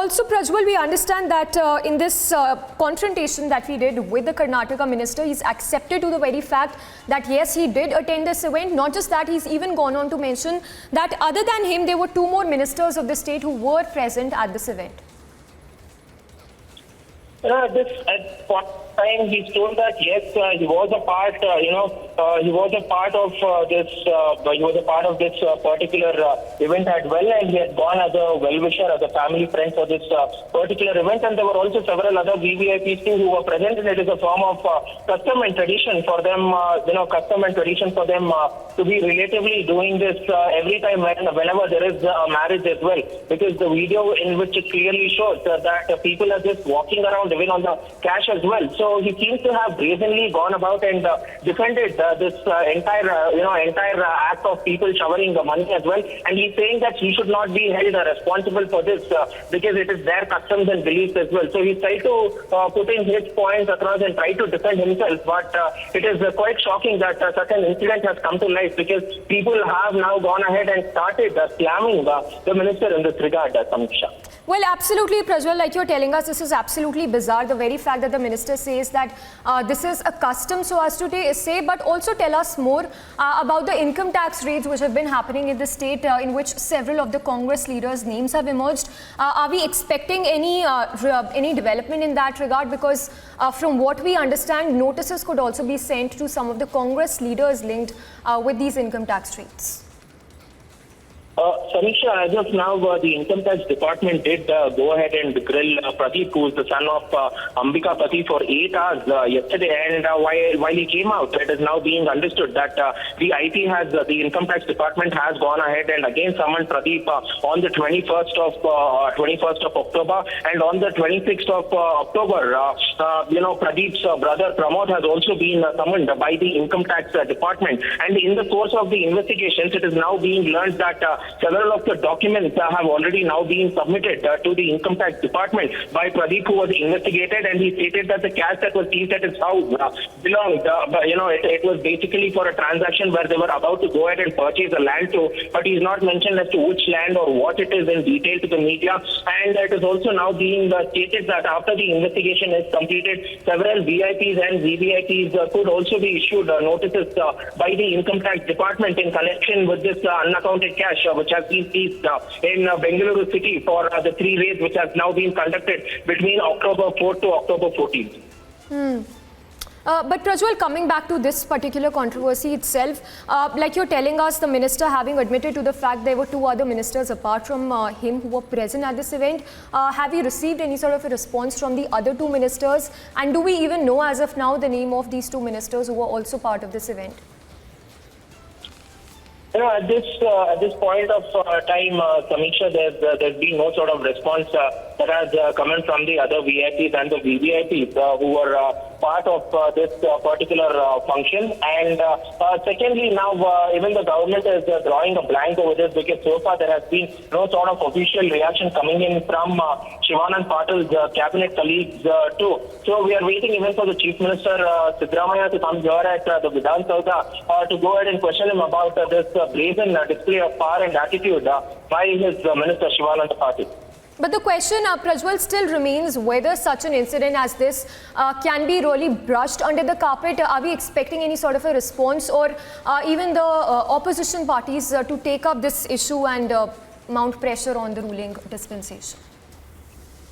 Also, Prajwal, we understand that in this confrontation that we did with the Karnataka Minister, he's accepted to the very fact that yes, he did attend this event. Not just that, he's even gone on to mention that other than him, there were two more ministers of the state who were present at this event. At one time, he told that yes, he was a part. He was a part of this. He was a part of this particular event as well, and he had gone as a well-wisher, as a family friend for this particular event. And there were also several other VVIPs too who were present. And it is a form of custom and tradition for them. Custom and tradition for them to be relatively doing this every time whenever there is a marriage as well. Because the video in which it clearly shows that people are just walking around even on the cash as well. So he seems to have brazenly gone about and defended this entire act of people showering the money as well. And he's saying that he should not be held responsible for this because it is their customs and beliefs as well. So he's tried to put in his points across and try to defend himself. But it is quite shocking that such an incident has come to light because people have now gone ahead and started slamming the minister in this regard, Samiksha. Well, absolutely, Prajwal, like you're telling us, this is absolutely bizarre. The very fact that the minister says that this is a custom, so as to say, but also tell us more about the income tax raids which have been happening in the state, in which several of the Congress leaders' names have emerged. Are we expecting any development in that regard? Because from what we understand, notices could also be sent to some of the Congress leaders linked with these income tax raids. Samiksha, as of now, the Income Tax Department did go ahead and grill Pradeep, who is the son of Ambika Pati, for 8 hours yesterday. And while he came out, it is now being understood that the Income Tax Department has gone ahead and again summoned Pradeep on the 21st of October, and on the 26th of October, Pradeep's brother Pramod has also been summoned by the Income Tax Department. And in the course of the investigations, it is now being learned that several of the documents have already now been submitted to the Income Tax Department by Pradeep, who was investigated, and he stated that the cash that was seized at his house belonged, it was basically for a transaction where they were about to go ahead and purchase a land too, but he's not mentioned as to which land or what it is in detail to the media. And it is also now being stated that after the investigation is completed, several VIPs and VVIPs could also be issued notices by the Income Tax Department in connection with this unaccounted cash which has been seized in Bengaluru city for the 3 raids which has now been conducted between October 4th to October 14th. But Prajwal, coming back to this particular controversy itself, like you're telling us, the minister having admitted to the fact there were 2 other ministers apart from him who were present at this event, have you received any sort of a response from the other 2 ministers? And do we even know as of now the name of these 2 ministers who were also part of this event? At this point of time, Samiksha, there's been no sort of response that has come in from the other VIPs and the VVIPs who were part of this particular function. And secondly, now even the government is drawing a blank over this because so far there has been no sort of official reaction coming in from Shivanand Patil's cabinet colleagues too. So we are waiting even for the Chief Minister Siddaramaiah to come here at the Vidhan Saudha to go ahead and question him about this brazen display of power and attitude by his Minister Shivanand Patil. But the question, Prajwal, still remains whether such an incident as this can be really brushed under the carpet. Are we expecting any sort of a response, or even the opposition parties to take up this issue and mount pressure on the ruling dispensation?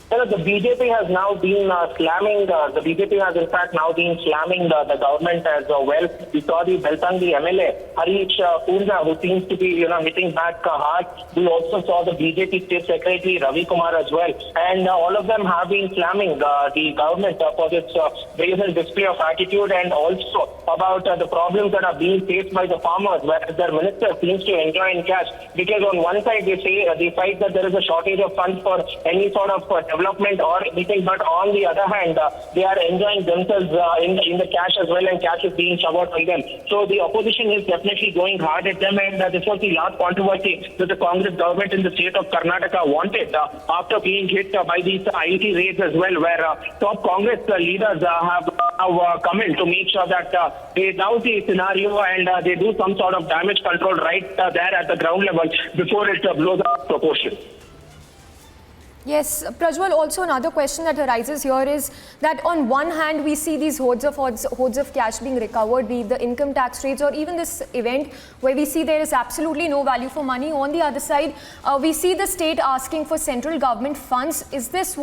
The BJP has now been slamming, the BJP has in fact now been slamming the government as well. We saw the Beltangi MLA, Harish Poonja, who seems to be, hitting back hard. We also saw the BJP State Secretary Ravi Kumar as well. And all of them have been slamming the government for its brazen display of attitude, and also about the problems that are being faced by the farmers, whereas their minister seems to enjoy in cash. Because on one side they cite that there is a shortage of funds for any sort of development or anything, but on the other hand, they are enjoying themselves in the cash as well, and cash is being showered on them. So the opposition is definitely going hard at them, and this was the last controversy that the Congress government in the state of Karnataka wanted after being hit by these IET raids as well, where top Congress leaders have now come in to make sure that they douse the scenario and they do some sort of damage control right there at the ground level before it blows out of proportion. Yes, Prajwal, also another question that arises here is that on one hand we see these hordes of cash being recovered, be it the income tax rates or even this event where we see there is absolutely no value for money. On the other side, we see the state asking for central government funds. Is this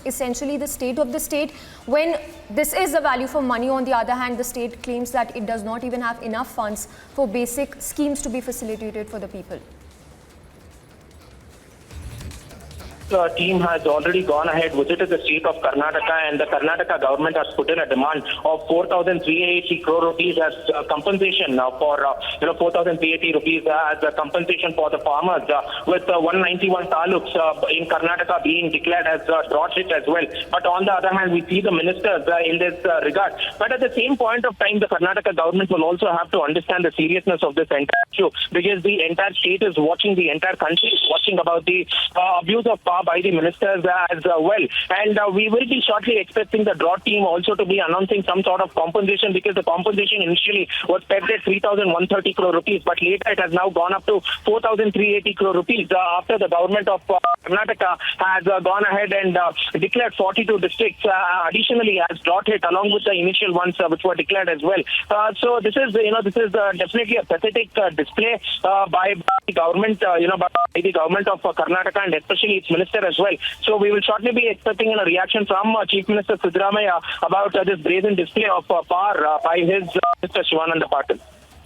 essentially the state of the state when this is the value for money? On the other hand, the state claims that it does not even have enough funds for basic schemes to be facilitated for the people. The team has already gone ahead, visited the state of Karnataka, and the Karnataka government has put in a demand of 4,380 crore rupees as compensation for 4,380 rupees as a compensation for the farmers, with 191 taluks in Karnataka being declared as drought hit as well. But on the other hand, we see the ministers in this regard. But at the same point of time, the Karnataka government will also have to understand the seriousness of this entire issue, because the entire state is watching, the entire country is watching about the abuse of power by the ministers as well. And we will be shortly expecting the drought team also to be announcing some sort of compensation, because the compensation initially was pegged at 3,130 crore rupees, but later it has now gone up to 4,380 crore rupees after the government of Karnataka has gone ahead and declared 42 districts additionally as drought hit, along with the initial ones which were declared as well. So this is definitely a pathetic display by the government, by the government of Karnataka, and especially its minister as well. So we will shortly be expecting a reaction from Chief Minister Siddaramaiah about this brazen display of power by his Minister Shivanand Patil.